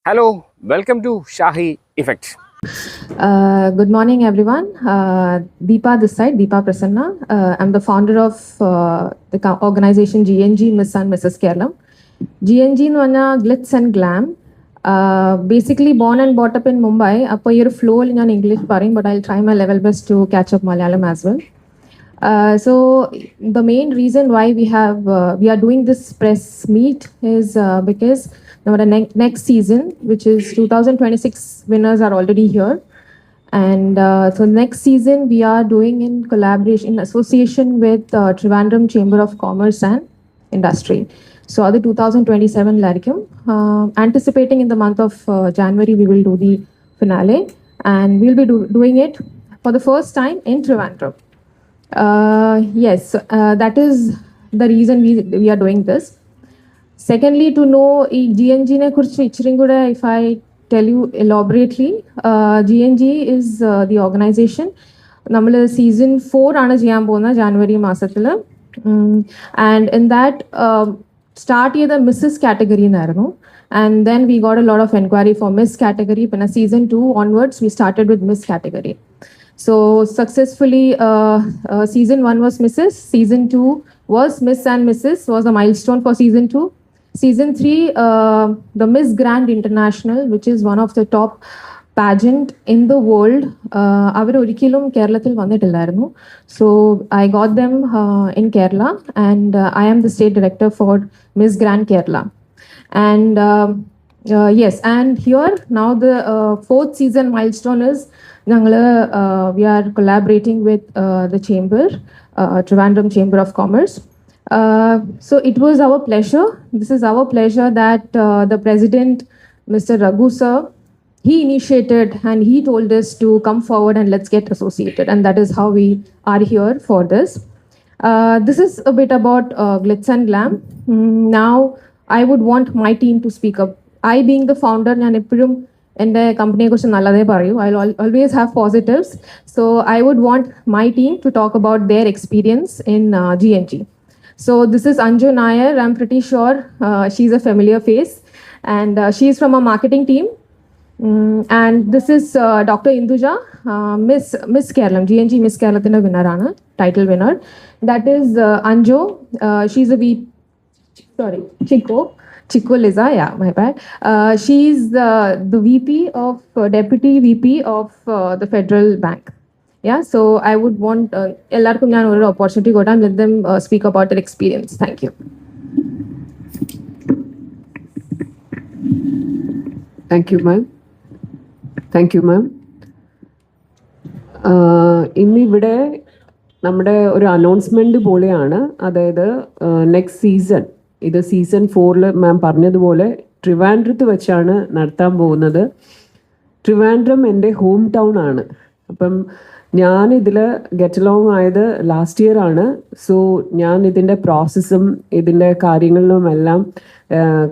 Hello, welcome to Shahi Effect. Good morning, everyone. Deepa this side, Deepa Prasanna. I'm the founder of the organization GNG, Miss and Mrs. Kerala. GNG എന്ന് പറഞ്ഞാൽ glitz and glam. Basically born and brought up in Mumbai. അപ്പോൾ ഈ ഒരു ഫ്ലോയിൽ ഞാൻ English പറയും, but I try my level best to catch up Malayalam as well. So the main reason why we are doing this press meet is because our next season, which is 2026 winners are already here. And so next season we are doing in collaboration, in association with Trivandrum Chamber of Commerce and Industry. So other 2027 laricum. Anticipating in the month of January, we will do the finale, and we'll be doing it for the first time in Trivandrum. Yes, that is the reason we are doing this. Secondly, to know GNG ne kurichu ichiring kuda, if I tell you elaborately, GNG is the organization. നമ്മൾ season 4 ആണ് ചെയ്യാൻ പോകുന്നത് ജാനുവരി മാസത്തിൽ. And in that start ചെയ്ത Mrs category എന്നായിരുന്നു. And then we got a lot of enquiry for miss category. പിന്നെ season 2 onwards we started with miss category. So successfully season 1 was misses, season 2 was miss and misses, was a milestone for season 2. Season 3, the Miss Grand International, which is one of the top pageant in the world. അവർ ഒരിക്കലും കേരളത്തിൽ വന്നിട്ടില്ലായിരുന്നു. So I got them in Kerala, and I am the state director for Miss Grand Kerala. And yes, and here now the fourth season milestone is we are collaborating with the chamber, Trivandrum Chamber of Commerce. So it was our pleasure. This is our pleasure that the president, Mr. Raghu sir, he initiated and he told us to come forward and let's get associated. And that is how we are here for this. This is a bit about glitz and glam. Now I would want my team to speak up. I being the founder, ഞാൻ എപ്പോഴും എൻ്റെ കമ്പനിയെക്കുറിച്ച് നല്ലതേ പറയൂ. I will always have positives. So I would want my team to talk about their experience in GNG. So this is Anju Nair. I'm pretty sure she's a familiar face, and she's from our marketing team. And this is Dr. Induja, Miss Kerala, GNG Miss Kerala winner, title winner. That is Anju. She's a Chico Liza, yeah, my bad. She's the VP of Deputy VP of the Federal Bank. Yeah, so I would want ellarkum njan oru opportunity kodam, let them speak about their experience. Thank you. Thank you, ma'am. Thank you, ma'am. ഇന്നിവിടെ നമ്മുടെ ഒരു announcement പോലെയാണ്. അതായത് next season, ഇത് season 4 മാം പറഞ്ഞതുപോലെ ട്രിവാൻഡ്രത്ത് വെച്ചാണ് നടത്താൻ പോകുന്നത്. ട്രിവാൻഡ്രം എൻ്റെ ഹോം ടൗൺ ആണ്. അപ്പം ഞാനിതിൽ ഗെറ്റ് അലോങ് ആയത് ലാസ്റ്റ് ഇയർ ആണ്. സോ ഞാൻ ഇതിൻ്റെ പ്രോസസ്സും ഇതിൻ്റെ കാര്യങ്ങളിലുമെല്ലാം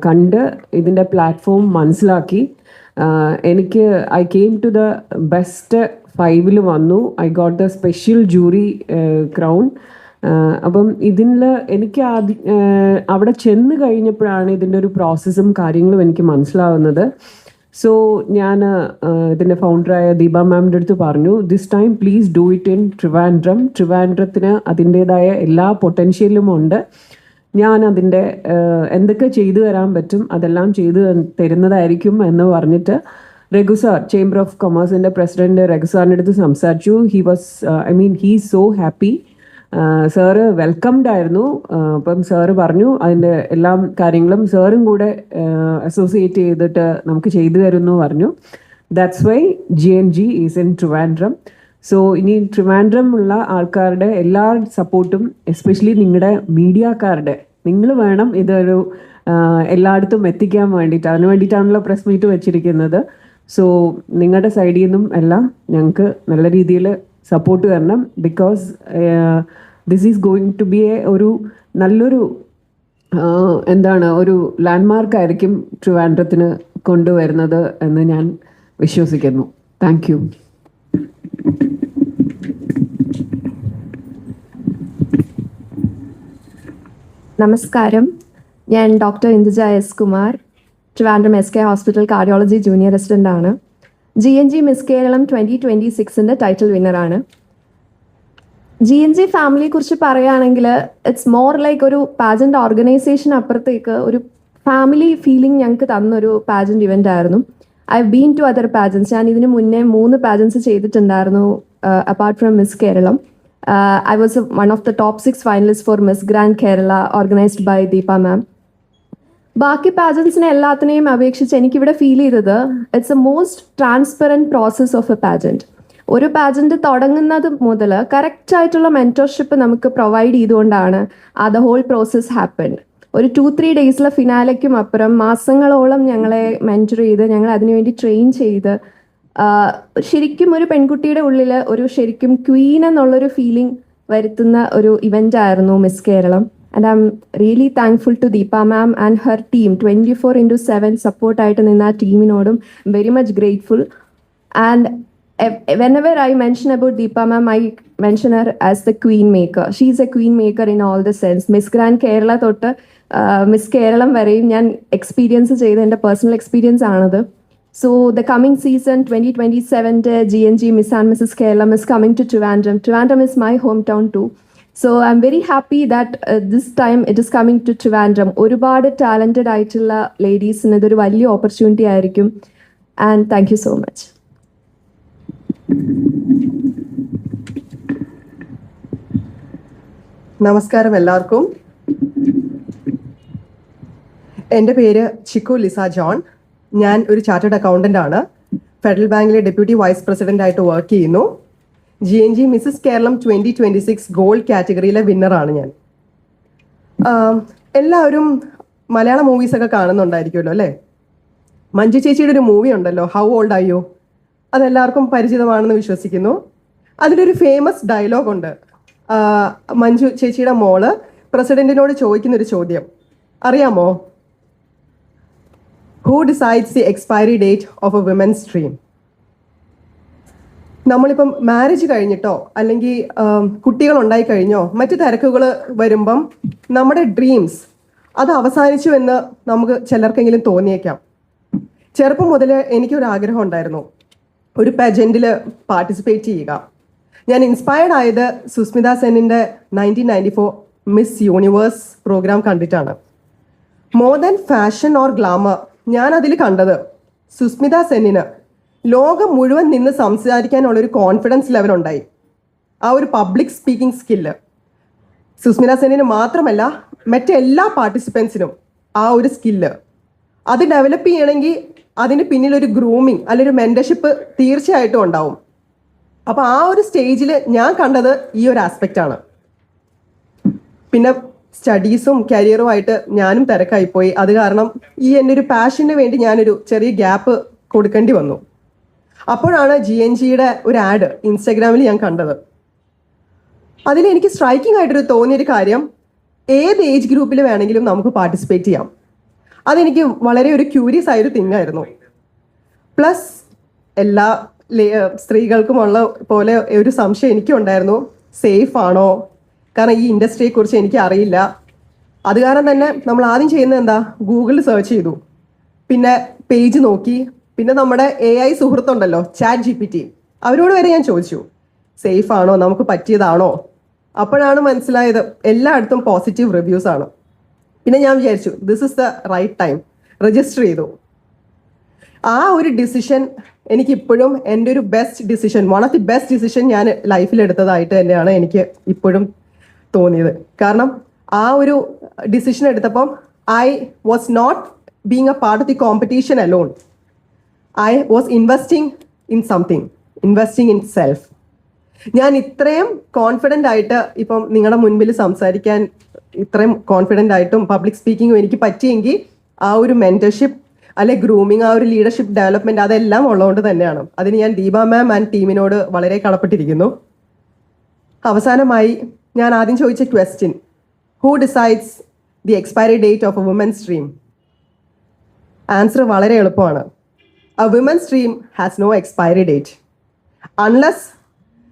കണ്ട് ഇതിൻ്റെ പ്ലാറ്റ്ഫോം മനസ്സിലാക്കി. എനിക്ക് I came to the best 5 വന്നു. I got the special jury crown. അപ്പം ഇതിൽ എനിക്ക് അവിടെ ചെന്ന് കഴിഞ്ഞപ്പോഴാണ് ഇതിൻ്റെ ഒരു പ്രോസസ്സും കാര്യങ്ങളും എനിക്ക് മനസ്സിലാവുന്നത്. സോ ഞാൻ ഇതിൻ്റെ ഫൗണ്ടറായ ദീപ മാമിൻ്റെ അടുത്ത് പറഞ്ഞു, this time please do it in Trivandrum. ട്രിവാൻഡ്രത്തിന് അതിൻ്റേതായ എല്ലാ പൊട്ടൻഷ്യലും ഉണ്ട്. ഞാൻ അതിൻ്റെ എന്തൊക്കെ ചെയ്തു തരാൻ പറ്റും അതെല്ലാം ചെയ്തു തരുന്നതായിരിക്കും എന്ന് പറഞ്ഞിട്ട് രഘു സാർ, ചേംബർ ഓഫ് കൊമേഴ്സിൻ്റെ പ്രസിഡന്റ് രഘു സാറിൻ്റെ അടുത്ത് സംസാരിച്ചു. He is so happy. Sir welcomed ആയിരുന്നു. അപ്പം സാറ് പറഞ്ഞു അതിൻ്റെ എല്ലാ കാര്യങ്ങളും സാറും കൂടെ അസോസിയേറ്റ് ചെയ്തിട്ട് നമുക്ക് ചെയ്തു തരുമെന്ന് പറഞ്ഞു. That's why GNG is in Trivandrum. So ഇനി ട്രിവാൻഡ്രം ഉള്ള ആൾക്കാരുടെ എല്ലാ സപ്പോർട്ടും, എസ്പെഷ്യലി നിങ്ങളുടെ മീഡിയക്കാരുടെ, നിങ്ങൾ വേണം ഇതൊരു എല്ലായിടത്തും എത്തിക്കാൻ വേണ്ടിയിട്ട്. അതിന് വേണ്ടിയിട്ടാണല്ലോ പ്രസ് മീറ്റ് വെച്ചിരിക്കുന്നത്. സോ നിങ്ങളുടെ സൈഡിൽ നിന്നും എല്ലാം ഞങ്ങൾക്ക് നല്ല രീതിയിൽ സപ്പോർട്ട് തരണം. Because this is going to be ഒരു നല്ലൊരു ഒരു ലാൻഡ്മാർക്കായിരിക്കും ട്രിവാൻഡ്രത്തിന് കൊണ്ടുവരുന്നത് എന്ന് ഞാൻ വിശ്വസിക്കുന്നു. Thank you. നമസ്കാരം, ഞാൻ doctor Induja S Kumar, Trivandrum SK hospital cardiology junior resident ആണ്. GNG മിസ് കേരളം 2026 ടൈറ്റിൽ വിന്നറാണ്. GNG ഫാമിലിയെ കുറിച്ച് പറയുകയാണെങ്കിൽ ഇറ്റ്സ് മോർ ലൈക്ക് ഒരു പാജൻ്റ് ഓർഗനൈസേഷൻ അപ്പുറത്തേക്ക് ഒരു ഫാമിലി ഫീലിംഗ് ഞങ്ങൾക്ക് തന്നൊരു പാജൻ്റ് ഇവൻ്റ് ആയിരുന്നു. I been to other pageants. ഞാൻ ഇതിന് മുന്നേ 3 പാജൻസ് ചെയ്തിട്ടുണ്ടായിരുന്നു apart from miss Keralam. I was one of the top 6 finalists for Miss Grand Kerala organized by Deepa ma'am. ബാക്കി പാജൻസിനെ എല്ലാത്തിനെയും അപേക്ഷിച്ച് എനിക്കിവിടെ ഫീൽ ചെയ്തത് it's A most transparent process of A pageant. ഒരു പാജൻറ്റ് തുടങ്ങുന്നത് മുതൽ കറക്റ്റായിട്ടുള്ള മെൻറ്റർഷിപ്പ് നമുക്ക് പ്രൊവൈഡ് ചെയ്തുകൊണ്ടാണ് ദ ഹോൾ പ്രോസസ് ഹാപ്പൻഡ്. ഒരു 2-3 ഡേയ്സിലെ ഫിനാലയ്ക്കും അപ്പുറം മാസങ്ങളോളം ഞങ്ങളെ മെൻറ്റർ ചെയ്ത് ഞങ്ങൾ അതിനുവേണ്ടി ട്രെയിൻ ചെയ്ത് ശരിക്കും ഒരു പെൺകുട്ടിയുടെ ഉള്ളിൽ ഒരു ശരിക്കും ക്വീൻ എന്നുള്ളൊരു ഫീലിംഗ് വരുത്തുന്ന ഒരു ഇവൻ്റ് ആയിരുന്നു miss Keralam. And I am really thankful to Deepa ma'am and her team. 24/7 സപ്പോർട്ടായിട്ട് നിന്ന ആ ടീമിനോടും very much grateful. And whenever I mention about Deepa ma'am, I mention her as the queen maker. She is a queen maker in all the sense. Miss Grand Kerala തൊട്ട് miss Keralam വരെയും ഞാൻ experience ചെയ്ത എൻ്റെ personal experience ആണത്. So the coming season 2027 GNG Miss and Mrs. Kerala is coming to Trivandrum. Trivandrum is my hometown too. So I'm very happy that this time it is coming to Trivandrum. ഒരുപാട് talented ആയിട്ടുള്ള ലേഡീസിന് ഇതൊരു വലിയ opportunity ആയിരിക്കും. And thank you so much. നമസ്കാരം എല്ലാവർക്കും. എൻ്റെ പേര് ചിക്കു ലിസ ജോൺ. ഞാൻ ഒരു ചാർട്ടേഡ് അക്കൗണ്ടൻ്റ് ആണ്. ഫെഡറൽ ബാങ്കിലെ ഡെപ്യൂട്ടി വൈസ് പ്രസിഡൻ്റ് ആയിട്ട് വർക്ക് ചെയ്യുന്നു. GNG മിസ്സസ് കേരളം 2026 ഗോൾഡ് കാറ്റഗറിയിലെ വിന്നറാണ് ഞാൻ. എല്ലാവരും മലയാളം മൂവീസൊക്കെ കാണുന്നുണ്ടായിരിക്കുമല്ലോ അല്ലേ? മഞ്ജു ചേച്ചിയുടെ ഒരു മൂവി ഉണ്ടല്ലോ, ഹൗ ഓൾഡ് ആർ യു? അതെല്ലാവർക്കും പരിചിതമാണെന്ന് വിശ്വസിക്കുന്നു. അതിലൊരു ഫേമസ് ഡയലോഗ് ഉണ്ട്. മഞ്ജു ചേച്ചിയുടെ മോള് പ്രസിഡന്റിനോട് ചോദിക്കുന്നൊരു ചോദ്യം അറിയാമോ? Who decides the expiry date of A women's dream? നമ്മളിപ്പം മാരേജ് കഴിഞ്ഞിട്ടോ അല്ലെങ്കിൽ കുട്ടികൾ ഉണ്ടായി കഴിഞ്ഞോ മറ്റു തിരക്കുകൾ വരുമ്പം നമ്മുടെ ഡ്രീംസ് അത് അവസാനിച്ചു എന്ന് നമുക്ക് ചിലർക്കെങ്കിലും തോന്നിയേക്കാം. ചെറുപ്പം മുതൽ എനിക്കൊരു ആഗ്രഹം ഉണ്ടായിരുന്നു ഒരു പാജൻറ്റിൽ പാർട്ടിസിപ്പേറ്റ് ചെയ്യുക. ഞാൻ ഇൻസ്പയർഡ് ആയത് സുസ്മിത സെന്നിൻ്റെ 1994 മിസ് യൂണിവേഴ്സ് പ്രോഗ്രാം കണ്ടിട്ടാണ്. More than fashion or glamour ഞാൻ അതിൽ കണ്ടത് സുസ്മിത സെന്നിന് ലോകം മുഴുവൻ നിന്ന് സംസാരിക്കാനുള്ളൊരു കോൺഫിഡൻസ് ലെവൽ ഉണ്ടായി. ആ ഒരു പബ്ലിക് സ്പീക്കിംഗ് സ്കില്ല് സുസ്മിത സെന്നിന് മാത്രമല്ല മറ്റെല്ലാ പാർട്ടിസിപ്പൻസിനും ആ ഒരു സ്കില്ല് അത് ഡെവലപ്പ് ചെയ്യണമെങ്കിൽ അതിന് പിന്നിലൊരു ഗ്രൂമിങ് അല്ലെങ്കിൽ ഒരു മെൻറ്റർഷിപ്പ് തീർച്ചയായിട്ടും ഉണ്ടാവും. അപ്പോൾ ആ ഒരു സ്റ്റേജിൽ ഞാൻ കണ്ടത് ഈ ഒരു ആസ്പെക്റ്റാണ്. പിന്നെ സ്റ്റഡീസും കരിയറുമായിട്ട് ഞാനും തിരക്കായിപ്പോയി. അത് കാരണം ഈ എൻ്റെ ഒരു പാഷന് വേണ്ടി ഞാനൊരു ചെറിയ ഗ്യാപ്പ് കൊടുക്കേണ്ടി വന്നു. അപ്പോഴാണ് GNGയുടെ ഒരു ആഡ് ഇൻസ്റ്റാഗ്രാമിൽ ഞാൻ കണ്ടത്. അതിൽ എനിക്ക് സ്ട്രൈക്കിംഗ് ആയിട്ടൊരു തോന്നിയൊരു കാര്യം, ഏത് ഏജ് ഗ്രൂപ്പിൽ വേണമെങ്കിലും നമുക്ക് പാർട്ടിസിപ്പേറ്റ് ചെയ്യാം. അതെനിക്ക് വളരെ ഒരു ക്യൂരിയസ് ആയൊരു തിങ് ആയിരുന്നു. പ്ലസ് എല്ലാ സ്ത്രീകൾക്കുമുള്ള പോലെ ഒരു സംശയം എനിക്കും ഉണ്ടായിരുന്നു, സേഫ് ആണോ? കാരണം ഈ ഇൻഡസ്ട്രിയെക്കുറിച്ച് എനിക്ക് അറിയില്ല. അത് കാരണം തന്നെ നമ്മൾ ആദ്യം ചെയ്യുന്നത് എന്താ, ഗൂഗിളിൽ സെർച്ച് ചെയ്തു, പിന്നെ പേജ് നോക്കി, പിന്നെ നമ്മുടെ AI സുഹൃത്തുണ്ടല്ലോ ChatGPT, അവരോട് വരെ ഞാൻ ചോദിച്ചു സേഫ് ആണോ, നമുക്ക് പറ്റിയതാണോ. അപ്പോഴാണ് മനസ്സിലായത് എല്ലായിടത്തും പോസിറ്റീവ് റിവ്യൂസ് ആണ്. പിന്നെ ഞാൻ വിചാരിച്ചു this is the right time, register ചെയ്തു. ആ ഒരു ഡിസിഷൻ എനിക്കിപ്പോഴും എൻ്റെ ഒരു best decision, one of the best decision ഞാൻ ലൈഫിൽ എടുത്തതായിട്ട് തന്നെയാണ് എനിക്ക് ഇപ്പോഴും തോന്നിയത്. കാരണം ആ ഒരു ഡിസിഷൻ എടുത്തപ്പം I was not being a part of the competition alone. I was investing in something, investing in self. ഞാൻ ഇത്രയും കോൺഫിഡൻ്റ് ആയിട്ട് ഇപ്പം നിങ്ങളുടെ മുൻപിൽ സംസാരിക്കാൻ ഇത്രയും കോൺഫിഡൻ്റ് ആയിട്ടും പബ്ലിക് സ്പീക്കിങ്ങും എനിക്ക് പറ്റിയെങ്കിൽ ആ ഒരു മെൻറ്റർഷിപ്പ് അല്ലെ ഗ്രൂമിങ്, ആ ഒരു ലീഡർഷിപ്പ് ഡെവലപ്മെൻറ്റ് അതെല്ലാം ഉള്ളതുകൊണ്ട് തന്നെയാണ്. അതിന് ഞാൻ ദീപ മാം ആൻഡ് ടീമിനോട് വളരെ കടപ്പെട്ടിരിക്കുന്നു. അവസാനമായി ഞാൻ ആദ്യം ചോദിച്ച question, who decides the expiry date of a woman's dream? Answer വളരെ എളുപ്പമാണ്. A woman's dream has no expiry date unless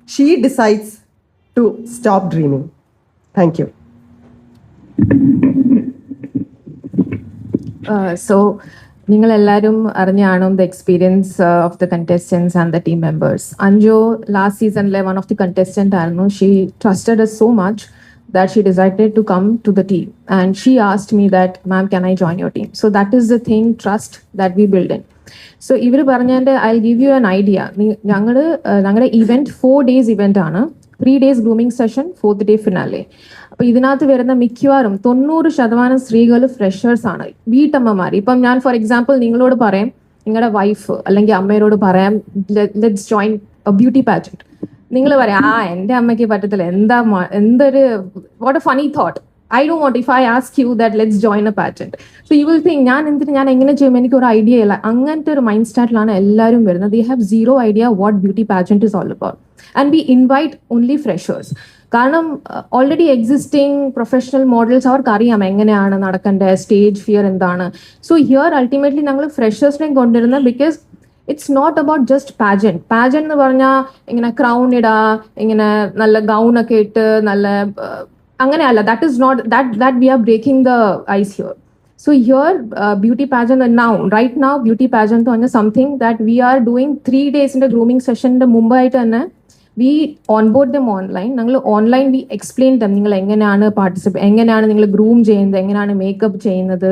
she decides to stop dreaming. Thank you. So നിങ്ങൾ എല്ലാവരും അറിഞ്ഞാണും the experience of the contestants and the team members. Anju last season one of the contestant ആയിരുന്നു. She trusted us so much that she decided to come to the team and she asked me that ma'am can I join your team. So that is the thing, trust that we build in. So ഇവർ പറഞ്ഞതിൻ്റെ I'll give you an idea. ഞങ്ങളുടെ event 4 days event ആണ്. 3 days grooming session, 4th day finale. അപ്പോൾ ഇതിനകത്ത് വരുന്ന മിക്കവാറും 90% സ്ത്രീകൾ freshers ആണ്, വീട്ടമ്മമാർ. ഇപ്പം ഞാൻ ഫോർ എക്സാമ്പിൾ നിങ്ങളോട് പറയാം, നിങ്ങളുടെ വൈഫ് അല്ലെങ്കിൽ അമ്മയോട് പറയാം let's join A beauty pageant. നിങ്ങൾ പറയാം എൻ്റെ അമ്മയ്ക്ക് പറ്റത്തില്ല, എന്തൊരു what A funny thought. I don't want, if I ask you that let's join a pageant, so you will think ഞാൻ എങ്ങനെ ചെയ്യും, എനിക്ക് ഒരു ഐഡിയ ഇല്ല. അങ്ങനത്തെ ഒരു മൈൻഡ് സ്റ്റാറ്റിലാണ് എല്ലാവരും വരുന്നത്. They have zero idea what beauty pageant is all about. And we invite only freshers. കാരണം ഓൾറെഡി എക്സിസ്റ്റിംഗ് പ്രൊഫഷണൽ മോഡൽസ് അവർക്ക് അറിയാം എങ്ങനെയാണ് നടക്കേണ്ടത്, സ്റ്റേജ് ഫിയർ എന്താണ്. സോ ഹിയർ അൾട്ടിമേറ്റ്ലി ഞങ്ങൾ ഫ്രഷേഴ്സിനെയും കൊണ്ടുവരുന്നത് because it's not about just pageant എന്ന് പറഞ്ഞാൽ ഇങ്ങനെ ക്രൗൺ ഇടാ, ഇങ്ങനെ നല്ല ഗൗണൊക്കെ ഇട്ട് നല്ല അങ്ങനെയല്ല. That is not that we are breaking the ice here. So here, beauty pageant right now, beauty pageant is something that we are doing 3 days in the grooming session in Mumbai. We onboard them online. Online we explain them. You participate. You groom ചെയ്യുന്നത്, makeup ചെയ്യുന്നത്,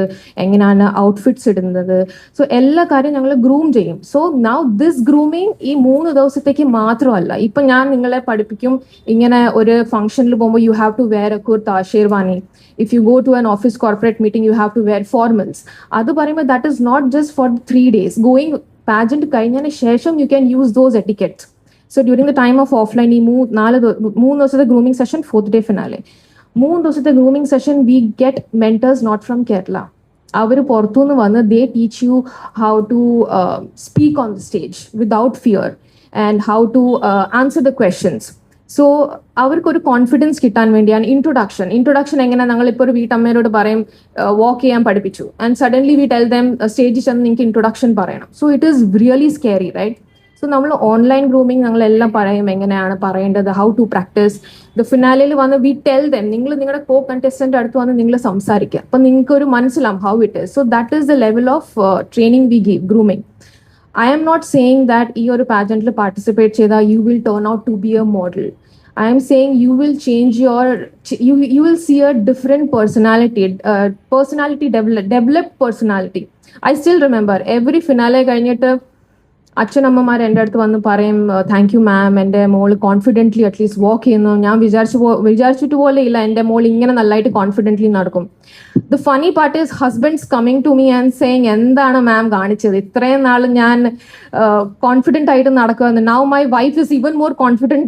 outfits ഇടുന്നത്. So എല്ലാ കാര്യം ഞങ്ങൾ groom ചെയ്യും. So now this grooming ഈ 3 ദിവസത്തേക്ക് മാത്രമല്ല. ഇപ്പൊ ഞാൻ നിങ്ങളെ പഠിപ്പിക്കും, ഇങ്ങനെ ഒരു ഫംഗ്ഷനിൽ പോകുമ്പോൾ you have to wear a kurta, sherwani. If you go to an office corporate meeting, you have to wear formals. അത് പറയുമ്പോൾ that is not just for 3 days. Going pageant കഴിഞ്ഞതിന് ശേഷം you can use those etiquettes. So during the time of offline, ഈ 3 ദിവസത്തെ grooming session, 4th day finale. 3 ദിവസത്തെ grooming session, we get mentors not from Kerala. അവർ പുറത്തുനിന്ന് വന്ന് they teach you how to speak on the stage without fear and how to answer the questions. So അവർക്കൊരു confidence കിട്ടാൻ വേണ്ടിയാണ് introduction എങ്ങനെ. ഞങ്ങളിപ്പോൾ ഒരു വീട്ടമ്മയോട് പറയും വാക്ക് ചെയ്യാൻ പഠിപ്പിച്ചു, and suddenly we tell them സ്റ്റേജിൽ ചെന്ന് നിങ്ങൾക്ക് ഇൻട്രൊഡക്ഷൻ പറയണം. So it is really scary, right? So നമ്മൾ ഓൺലൈൻ ഗ്രൂമിങ് ഞങ്ങളെല്ലാം പറയും എങ്ങനെയാണ് പറയേണ്ടത്, ഹൗ ടു പ്രാക്ടീസ്. ദ ഫിനാലിൽ വന്ന് വി ടെൽ ദം, നിങ്ങൾ നിങ്ങളുടെ കോ കണ്ടസ്റ്റന്റ് അടുത്ത് വന്ന് നിങ്ങൾ സംസാരിക്കുക, അപ്പം നിങ്ങൾക്ക് ഒരു മനസ്സിലാവും how it is. So that is the level of training we give, grooming. I am not saying that ഈ ഒരു പാജന്റിൽ പാർട്ടിസിപ്പേറ്റ് ചെയ്താൽ you will turn out to be a model. I am saying you will change you will see a different personality, developed personality. I still remember every finale കഴിഞ്ഞിട്ട് അച്ഛനമ്മമാർ എൻ്റെ അടുത്ത് വന്ന് പറയും thank you ma'am, എൻ്റെ മോള് confidently at least വാക്ക് ചെയ്യുന്നു. ഞാൻ വിചാരിച്ചിട്ട് പോലെ ഇല്ല എൻ്റെ മോൾ ഇങ്ങനെ നല്ലതായിട്ട് കോൺഫിഡൻ്റ്ലി നടക്കും. The funny part is husbands coming to me and saying എന്താണ് മാം കാണിച്ചത്, ഇത്രയും നാൾ ഞാൻ കോൺഫിഡൻ്റ് ആയിട്ട് നടക്കുമെന്ന്. Now my wife is even more confident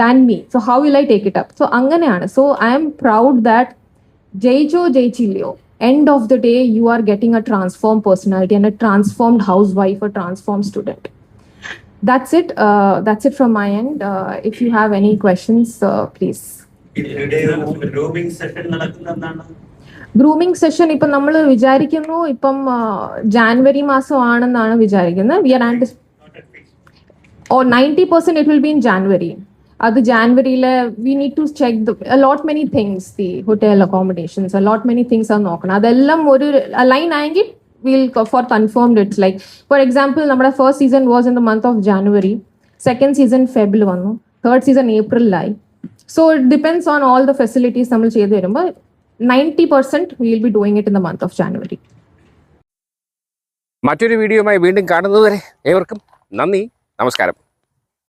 than me. So how will I take it up? So അങ്ങനെയാണ്. So I am proud that ജയിച്ചോ ജയിച്ചില്ലയോ, end of the day you are getting a transformed personality and a transformed housewife, a transformed student. That's it from my end. If you have any questions, please. Grooming session ഇപ്പം നമ്മൾ വിചാരിക്കുന്നു ഇപ്പം ജാനുവരി മാസമാണെന്നാണ് വിചാരിക്കുന്നത്. We are 90% it will be in January. അത് ജാനുവരിയിൽ we need to check a lot many things, the hotel accommodations, a lot many things ആണ് നോക്കണം. അതെല്ലാം ഒരു അലൈൻ ആയെങ്കിൽ will for confirmed. It's like for example നമ്മുടെ first season was in the month of January, second season February വന്നു, third season ഏപ്രിലായി. So it depends on all the facilities നമ്മൾ ചെയ്ത് വരുമ്പോൾ 90% we will be doing it in the month of January. മറ്റൊരു വീഡിയോയുമായി വീണ്ടും കാണുന്നതുവരെ ഏവർക്കും നന്ദി, നമസ്കാരം.